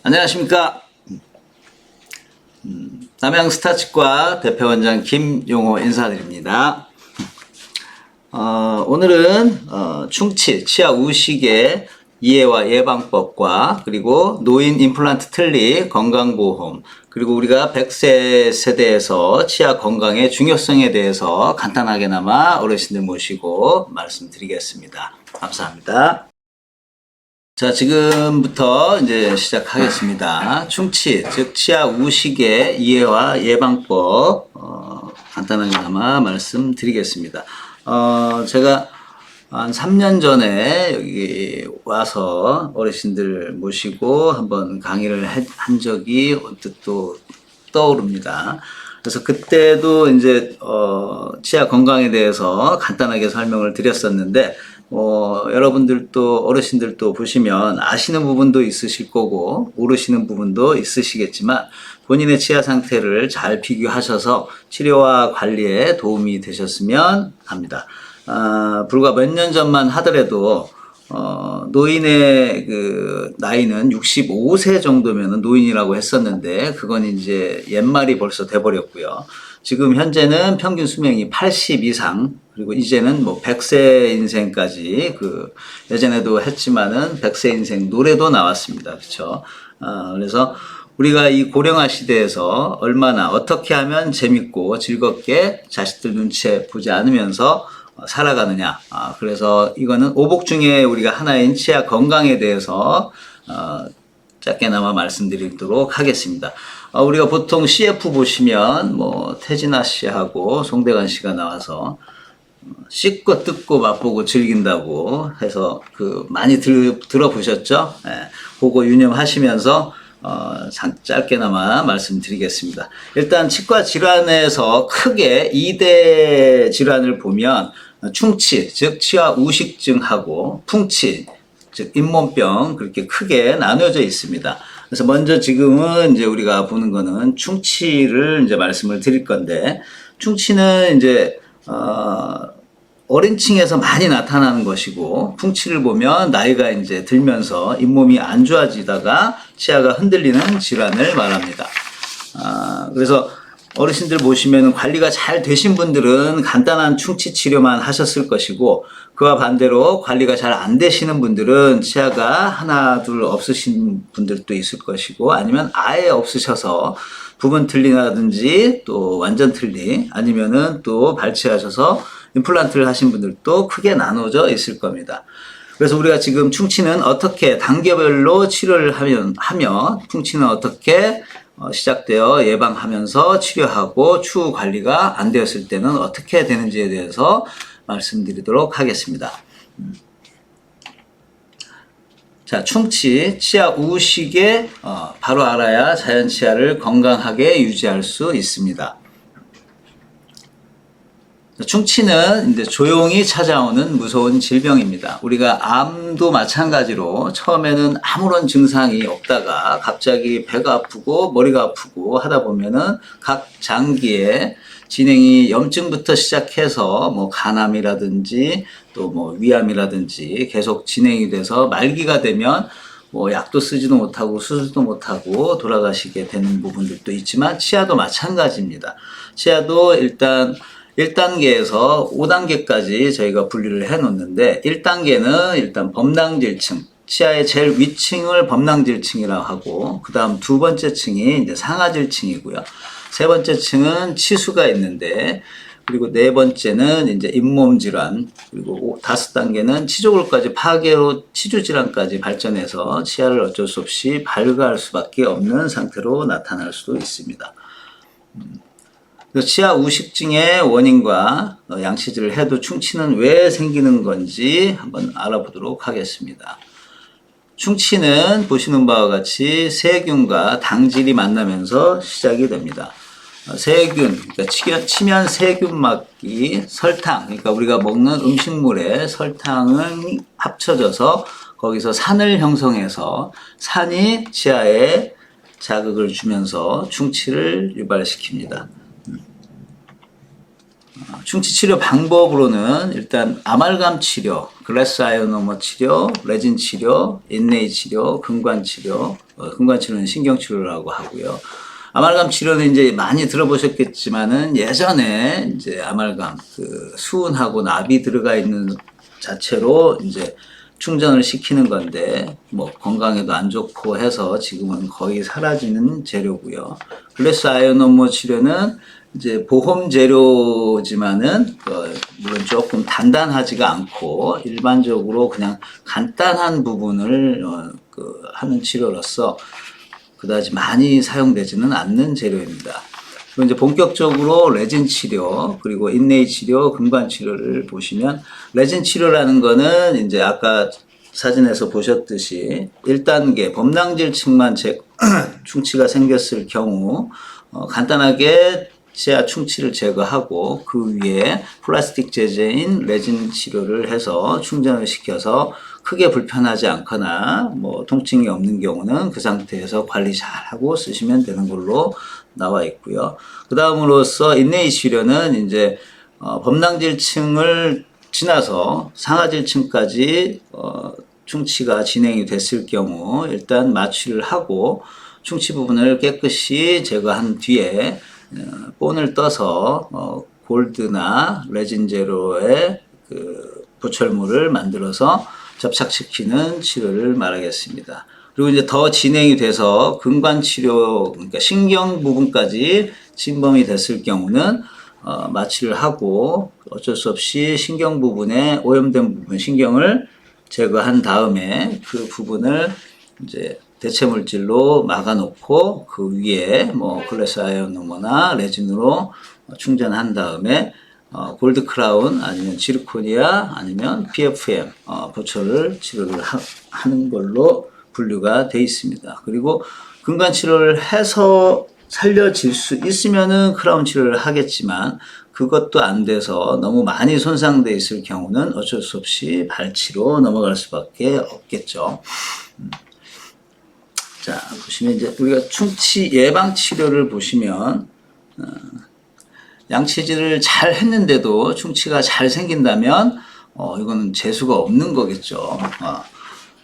안녕하십니까. 남양스타치과 대표원장 김용호 인사드립니다. 오늘은 충치, 치아 우식의 이해와 예방법과 그리고 노인 임플란트 틀니 건강보험, 그리고 우리가 100세 세대에서 치아 건강의 중요성에 대해서 간단하게나마 어르신들 모시고 말씀드리겠습니다. 감사합니다. 자, 지금부터 이제 시작하겠습니다. 충치, 즉 치아 우식의 이해와 예방법 간단하게나마 말씀드리겠습니다. 제가 한 3년 전에 여기 와서 어르신들 모시고 한번 강의를 한 적이 언뜻 또 떠오릅니다. 그래서 그때도 이제 치아 건강에 대해서 간단하게 설명을 드렸었는데, 여러분들도 어르신들도 보시면 아시는 부분도 있으실 거고 모르시는 부분도 있으시겠지만, 본인의 치아 상태를 잘 비교하셔서 치료와 관리에 도움이 되셨으면 합니다. 불과 몇 년 전만 하더라도 노인의 그 나이는 65세 정도면 노인이라고 했었는데, 그건 이제 옛말이 벌써 돼버렸고요. 지금 현재는 평균 수명이 80 이상, 그리고 이제는 뭐 100세 인생까지, 예전에도 했지만은 100세 인생 노래도 나왔습니다. 그렇죠? 그래서 우리가 이 고령화 시대에서 얼마나 어떻게 하면 재밌고 즐겁게 자식들 눈치에 보지 않으면서 살아가느냐. 그래서 이거는 오복 중에 우리가 하나인 치아 건강에 대해서 짧게나마 말씀드리도록 하겠습니다. 우리가 보통 CF 보시면 뭐 태진아 씨하고 송대관 씨가 나와서 씻고 뜯고 맛보고 즐긴다고 해서 많이 들어보셨죠? 예, 그거 유념하시면서 짧게나마 말씀드리겠습니다. 일단 치과 질환에서 크게 2대 질환을 보면 충치, 즉 치아 우식증하고 풍치, 즉 잇몸병, 그렇게 크게 나누어져 있습니다. 그래서 먼저 지금은 이제 우리가 보는 거는 충치를 이제 말씀을 드릴 건데, 충치는 이제 어린 층에서 많이 나타나는 것이고, 풍치를 보면 나이가 이제 들면서 잇몸이 안 좋아지다가 치아가 흔들리는 질환을 말합니다. 그래서 어르신들 보시면 관리가 잘 되신 분들은 간단한 충치 치료만 하셨을 것이고, 그와 반대로 관리가 잘 안 되시는 분들은 치아가 하나 둘 없으신 분들도 있을 것이고, 아니면 아예 없으셔서 부분 틀니라든지 또 완전 틀니, 아니면은 또 발치하셔서 임플란트를 하신 분들도 크게 나눠져 있을 겁니다. 그래서 우리가 지금 충치는 어떻게 단계별로 치료를 하며 풍치는 어떻게 시작되어 예방하면서 치료하고 추후 관리가 안 되었을 때는 어떻게 되는지에 대해서 말씀드리도록 하겠습니다. 자, 충치, 치아 우식에 바로 알아야 자연 치아를 건강하게 유지할 수 있습니다. 충치는 이제 조용히 찾아오는 무서운 질병입니다. 우리가 암도 마찬가지로 처음에는 아무런 증상이 없다가 갑자기 배가 아프고 머리가 아프고 하다 보면은 각 장기에 진행이 염증부터 시작해서 뭐 간암이라든지 또 뭐 위암이라든지 계속 진행이 돼서 말기가 되면 뭐 약도 쓰지도 못하고 수술도 못하고 돌아가시게 되는 부분들도 있지만, 치아도 마찬가지입니다. 치아도 일단 1단계에서 5단계까지 저희가 분류를 해 놓는데, 1단계는 일단 범낭질층, 치아의 제일 위층을 범낭질층이라고 하고, 그 다음 두 번째 층이 이제 상하질층이고요. 세 번째 층은 치수가 있는데, 그리고 네 번째는 이제 잇몸 질환, 그리고 5단계는 치조골까지 파괴로 치주 질환까지 발전해서 치아를 어쩔 수 없이 발가할 수밖에 없는 상태로 나타날 수도 있습니다. 치아 우식증의 원인과 양치질을 해도 충치는 왜 생기는 건지 한번 알아보도록 하겠습니다. 충치는 보시는 바와 같이 세균과 당질이 만나면서 시작이 됩니다. 세균, 그러니까 치면 세균 막기, 설탕, 그러니까 우리가 먹는 음식물에 설탕을 합쳐져서 거기서 산을 형성해서 산이 치아에 자극을 주면서 충치를 유발시킵니다. 충치 치료 방법으로는 일단 아말감 치료, 글래스 아이오노머 치료, 레진 치료, 인레이 치료, 금관 치료, 금관 치료는 신경 치료라고 하고요. 아말감 치료는 이제 많이 들어보셨겠지만은 예전에 이제 아말감 그 수은하고 납이 들어가 있는 자체로 이제 충전을 시키는 건데 뭐 건강에도 안 좋고 해서 지금은 거의 사라지는 재료고요. 글래스 아이오노머 치료는 이제 보험 재료지만은 물론 조금 단단하지가 않고 일반적으로 그냥 간단한 부분을 하는 치료로서 그다지 많이 사용되지는 않는 재료입니다. 그리고 이제 본격적으로 레진 치료, 그리고 인레이 치료, 금관 치료를 보시면 레진 치료라는 거는 이제 아까 사진에서 보셨듯이 1단계 범랑질층만 충치가 생겼을 경우 간단하게 치아 충치를 제거하고 그 위에 플라스틱 제제인 레진 치료를 해서 충전을 시켜서 크게 불편하지 않거나 뭐 통증이 없는 경우는 그 상태에서 관리 잘 하고 쓰시면 되는 걸로 나와 있고요. 그 다음으로써 인레이 치료는 이제 범랑질층을 지나서 상하질층까지 충치가 진행이 됐을 경우 일단 마취를 하고 충치 부분을 깨끗이 제거한 뒤에 본을 떠서 골드나 레진 제로의 그 보철물을 만들어서 접착시키는 치료를 말하겠습니다. 그리고 이제 더 진행이 돼서 근관 치료, 그러니까 신경 부분까지 침범이 됐을 경우는 마취를 하고 어쩔 수 없이 신경 부분에 오염된 부분, 신경을 제거한 다음에 그 부분을 이제 대체 물질로 막아놓고 그 위에 뭐 글래스 아이오노머나 레진으로 충전한 다음에 골드 크라운 아니면 지르코니아 아니면 PFM 보철을 치료를 하는 걸로 분류가 되어 있습니다. 그리고 근관 치료를 해서 살려질 수 있으면은 크라운 치료를 하겠지만 그것도 안 돼서 너무 많이 손상되어 있을 경우는 어쩔 수 없이 발치로 넘어갈 수밖에 없겠죠. 자, 보시면 이제 우리가 충치 예방 치료를 보시면 양치질을 잘 했는데도 충치가 잘 생긴다면 이거는 재수가 없는 거겠죠.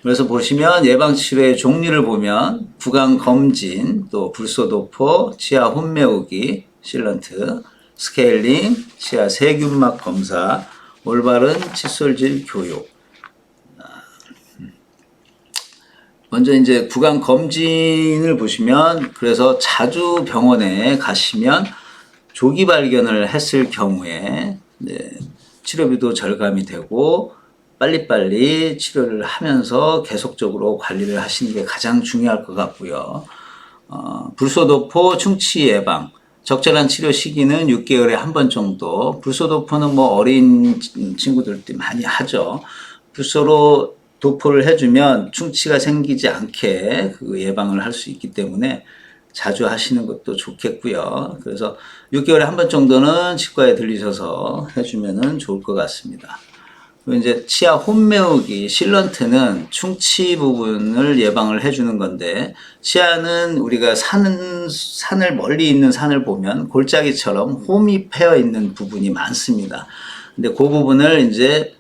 그래서 보시면 예방 치료의 종류를 보면 구강 검진, 또 불소도포, 치아 혼매우기, 실런트, 스케일링, 치아 세균막 검사, 올바른 칫솔질 교육. 먼저 이제 구강 검진을 보시면 그래서 자주 병원에 가시면 조기 발견을 했을 경우에 치료비도 절감이 되고 빨리빨리 치료를 하면서 계속적으로 관리를 하시는 게 가장 중요할 것 같고요. 불소도포 충치 예방 적절한 치료 시기는 6개월에 한 번 정도. 불소도포는 뭐 어린 친구들도 많이 하죠. 불소로 도포를 해주면 충치가 생기지 않게 그 예방을 할 수 있기 때문에 자주 하시는 것도 좋겠고요. 그래서 6개월에 한 번 정도는 치과에 들리셔서 해주면 좋을 것 같습니다. 그리고 이제 치아 혼매우기, 실런트는 충치 부분을 예방을 해주는 건데, 치아는 우리가 산을 멀리 있는 산을 보면 골짜기처럼 홈이 패여 있는 부분이 많습니다. 근데 그 부분을 이제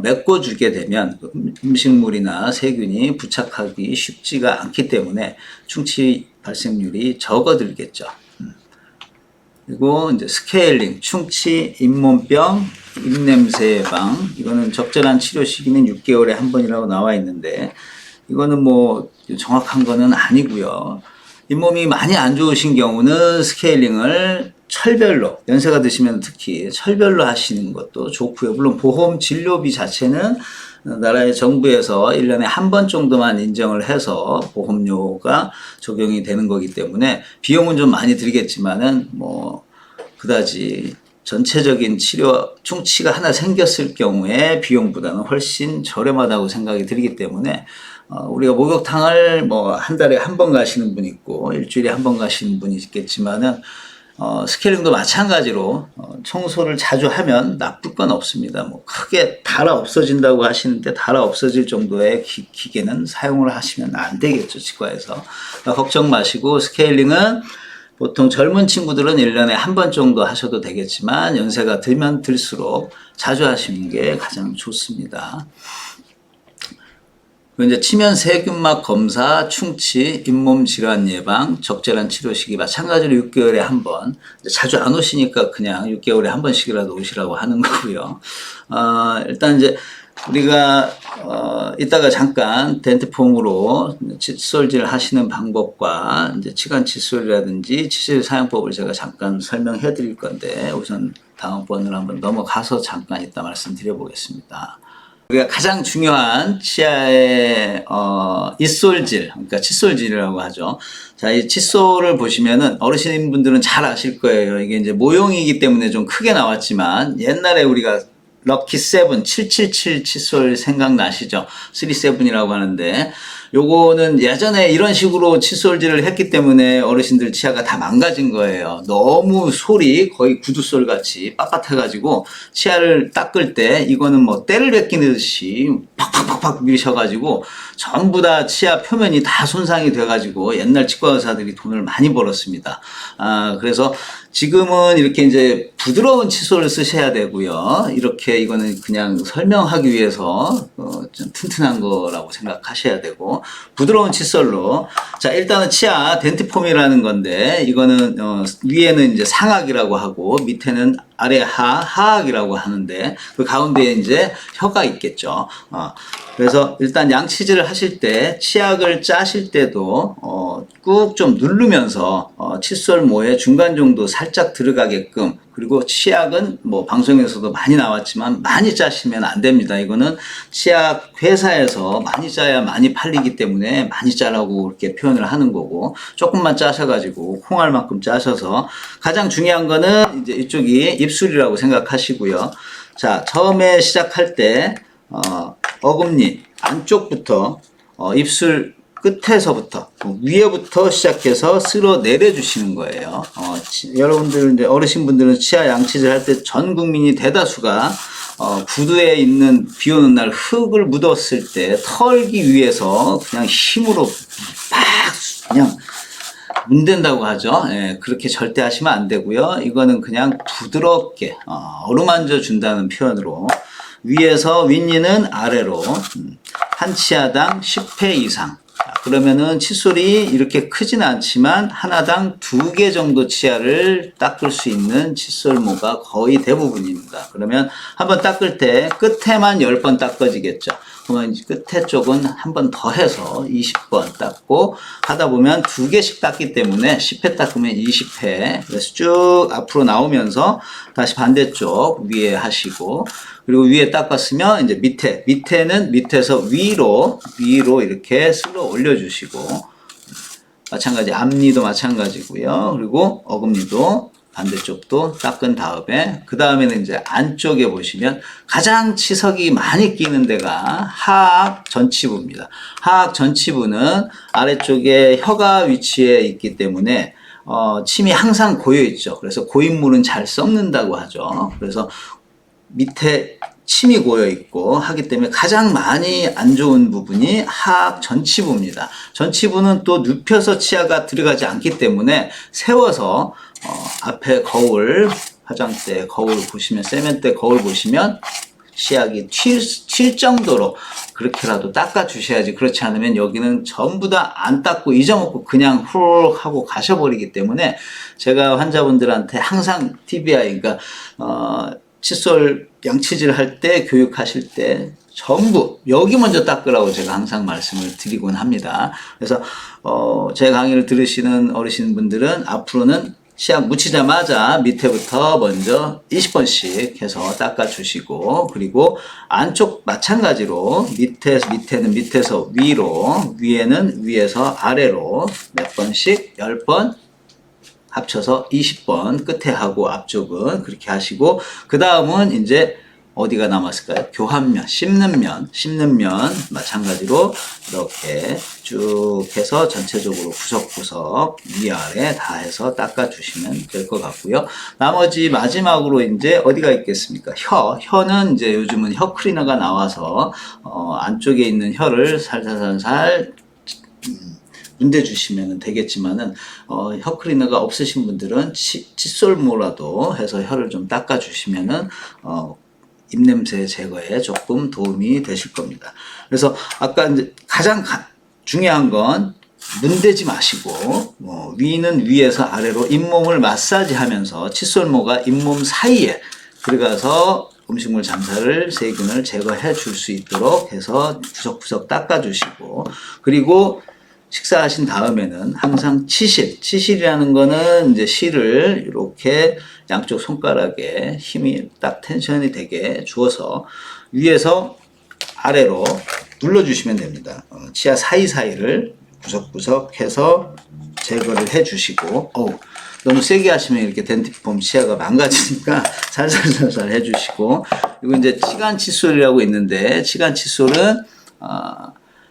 메꿔주게 되면 음식물이나 세균이 부착하기 쉽지가 않기 때문에 충치 발생률이 적어들겠죠. 그리고 이제 스케일링, 충치, 잇몸병, 입냄새 예방. 이거는 적절한 치료 시기는 6개월에 한 번이라고 나와 있는데, 이거는 뭐 정확한 거는 아니고요. 잇몸이 많이 안 좋으신 경우는 스케일링을 철별로, 연세가 드시면 특히 철별로 하시는 것도 좋고요. 물론 보험 진료비 자체는 나라의 정부에서 1년에 한 번 정도만 인정을 해서 보험료가 적용이 되는 거기 때문에 비용은 좀 많이 들겠지만은 뭐 그다지 전체적인 치료, 충치가 하나 생겼을 경우에 비용보다는 훨씬 저렴하다고 생각이 들기 때문에 우리가 목욕탕을 뭐 한 달에 한 번 가시는 분이 있고 일주일에 한 번 가시는 분이 있겠지만은 스케일링도 마찬가지로 청소를 자주 하면 나쁠 건 없습니다. 뭐 크게 달아 없어진다고 하시는데 달아 없어질 정도의 기계는 사용을 하시면 안 되겠죠, 치과에서. 그러니까 걱정 마시고 스케일링은 보통 젊은 친구들은 1년에 한 번 정도 하셔도 되겠지만 연세가 들면 들수록 자주 하시는 게 가장 좋습니다. 이제 치면 세균막 검사, 충치, 잇몸 질환 예방, 적절한 치료 시기 마찬가지로 6개월에 한 번. 자주 안 오시니까 그냥 6개월에 한 번씩이라도 오시라고 하는 거고요. 일단 이제 우리가 이따가 잠깐 덴트폼으로 칫솔질 하시는 방법과 이제 치관 칫솔이라든지 칫솔 사용법을 제가 잠깐 설명해 드릴 건데 우선 다음번으로 한번 넘어가서 잠깐 이따 말씀드려 보겠습니다. 우리가 가장 중요한 치아의 입솔질, 그러니까 칫솔질이라고 하죠. 자, 이 칫솔을 보시면은 어르신분들은 잘 아실 거예요. 이게 이제 모형이기 때문에 좀 크게 나왔지만 옛날에 우리가 럭키 세븐 777 칫솔 생각나시죠? 37이라고 하는데 요거는 예전에 이런 식으로 칫솔질을 했기 때문에 어르신들 치아가 다 망가진 거예요. 너무 솔이 거의 구두솔 같이 빳빳해가지고 치아를 닦을 때 이거는 뭐 때를 베끼듯이 팍팍팍팍 미셔가지고 전부 다 치아 표면이 다 손상이 돼가지고 옛날 치과 의사들이 돈을 많이 벌었습니다. 그래서 지금은 이렇게 이제 부드러운 칫솔을 쓰셔야 되고요. 이렇게 이거는 그냥 설명하기 위해서 좀 튼튼한 거라고 생각하셔야 되고 부드러운 칫솔로 자 일단은 치아 덴티폼이라는 건데 이거는 위에는 이제 상악이라고 하고 밑에는 아래 하악이라고 하는데 그 가운데에 이제 혀가 있겠죠. 그래서 일단 양치질을 하실 때 치약을 짜실 때도 꾹 좀 누르면서 칫솔모의 중간 정도 살짝 들어가게끔 그리고 치약은 뭐 방송에서도 많이 나왔지만 많이 짜시면 안 됩니다. 이거는 치약 회사에서 많이 짜야 많이 팔리기 때문에 많이 짜라고 이렇게 표현을 하는 거고 조금만 짜셔가지고 콩알만큼 짜셔서 가장 중요한 거는 이제 이쪽이 입술이라고 생각하시고요. 자, 처음에 시작할 때 어금니 안쪽부터 입술 끝에서부터 위에부터 시작해서 쓸어 내려주시는 거예요. 여러분들 이제 어르신분들은 치아 양치질 할 때 전 국민이 대다수가 구두에 있는 비 오는 날 흙을 묻었을 때 털기 위해서 그냥 힘으로 막 그냥 문댄다고 하죠. 예, 그렇게 절대 하시면 안 되고요. 이거는 그냥 부드럽게 어루만져 준다는 표현으로 위에서 윗니는 아래로 한 치아당 10회 이상. 그러면은 칫솔이 이렇게 크진 않지만 하나당 2개 정도 치아를 닦을 수 있는 칫솔모가 거의 대부분입니다. 그러면 한번 닦을 때 끝에만 10번 닦아지겠죠. 그러면 끝에 쪽은 한 번 더 해서 20번 닦고 하다 보면 2개씩 닦기 때문에 10회 닦으면 20회. 그래서 쭉 앞으로 나오면서 다시 반대쪽 위에 하시고 그리고 위에 닦았으면 이제 밑에는 밑에서 위로 이렇게 쓸어 올려주시고 마찬가지 앞니도 마찬가지고요. 그리고 어금니도 반대쪽도 닦은 다음에 그 다음에는 이제 안쪽에 보시면 가장 치석이 많이 끼는 데가 하악 전치부입니다. 하악 전치부는 아래쪽에 혀가 위치해 있기 때문에 침이 항상 고여 있죠. 그래서 고인물은 잘 썩는다고 하죠. 그래서 밑에 침이 고여 있고 하기 때문에 가장 많이 안 좋은 부분이 하악 전치부입니다. 전치부는 또 눕혀서 치아가 들어가지 않기 때문에 세워서 앞에 거울, 화장대 거울 보시면 세면대 거울 보시면 치약이 튈 정도로 그렇게라도 닦아 주셔야지. 그렇지 않으면 여기는 전부 다 안 닦고 잊어먹고 그냥 후루룩 하고 가셔버리기 때문에 제가 환자분들한테 항상 TBI 그러니까 칫솔 양치질 할 때 교육하실 때 전부 여기 먼저 닦으라고 제가 항상 말씀을 드리곤 합니다. 그래서 제 강의를 들으시는 어르신분들은 앞으로는 치약 묻히자마자 밑에부터 먼저 20번씩 해서 닦아주시고 그리고 안쪽 마찬가지로 밑에는 밑에서 위로 위에는 위에서 아래로 몇 번씩 10번 합쳐서 20번 끝에 하고 앞쪽은 그렇게 하시고 그 다음은 이제 어디가 남았을까요? 교환면, 씹는 면 마찬가지로 이렇게 쭉 해서 전체적으로 구석구석 위아래 다 해서 닦아주시면 될 것 같고요. 나머지 마지막으로 이제 어디가 있겠습니까? 혀는 이제 요즘은 혀 클리너가 나와서 안쪽에 있는 혀를 살살살살 문대 주시면 되겠지만은 혀 클리너가 없으신 분들은 칫솔모라도 해서 혀를 좀 닦아 주시면은 입냄새 제거에 조금 도움이 되실 겁니다. 그래서 아까 이제 가장 중요한 건 문대지 마시고 위는 위에서 아래로 잇몸을 마사지하면서 칫솔모가 잇몸 사이에 들어가서 음식물 잠사를 세균을 제거해 줄 수 있도록 해서 구석구석 닦아주시고, 그리고 식사하신 다음에는 항상 치실이라는 거는 이제 실을 이렇게 양쪽 손가락에 힘이 딱 텐션이 되게 주어서 위에서 아래로 눌러주시면 됩니다. 치아 사이사이를 구석구석 해서 제거를 해 주시고, 너무 세게 하시면 이렇게 덴티폼 치아가 망가지니까 살살살살 해 주시고, 그리고 이제 치간 칫솔이라고 있는데, 치간 칫솔은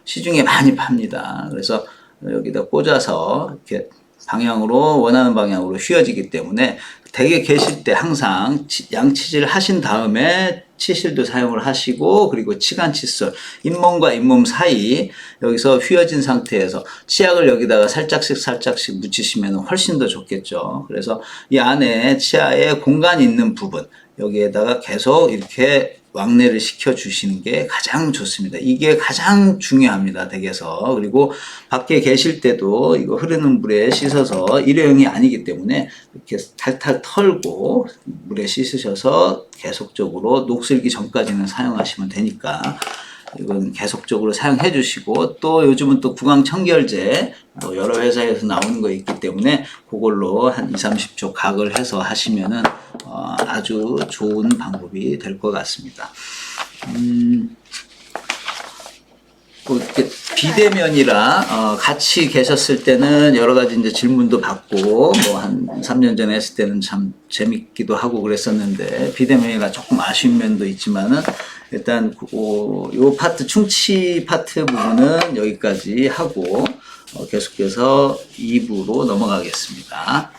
시중에 많이 팝니다. 그래서 여기다 꽂아서 이렇게 원하는 방향으로 휘어지기 때문에 댁에 계실 때 항상 양치질 하신 다음에 치실도 사용을 하시고, 그리고 치간 칫솔, 잇몸과 잇몸 사이 여기서 휘어진 상태에서 치약을 여기다가 살짝씩 묻히시면 훨씬 더 좋겠죠. 그래서 이 안에 치아에 공간이 있는 부분, 여기에다가 계속 이렇게 왕래를 시켜 주시는 게 가장 좋습니다. 이게 가장 중요합니다, 댁에서. 그리고 밖에 계실 때도 이거 흐르는 물에 씻어서 일회용이 아니기 때문에 이렇게 탈탈 털고 물에 씻으셔서 계속적으로 녹슬기 전까지는 사용하시면 되니까 이건 계속적으로 사용해 주시고, 또 요즘은 또 구강청결제 여러 회사에서 나오는 거 있기 때문에 그걸로 한 20-30초 각을 해서 하시면은 아주 좋은 방법이 될 것 같습니다. 이렇게 비대면이라 같이 계셨을 때는 여러 가지 이제 질문도 받고 한 3년 전에 했을 때는 참 재밌기도 하고 그랬었는데, 비대면이라 조금 아쉬운 면도 있지만은 일단 요 파트 충치 파트 부분은 여기까지 하고 계속해서 2부로 넘어가겠습니다.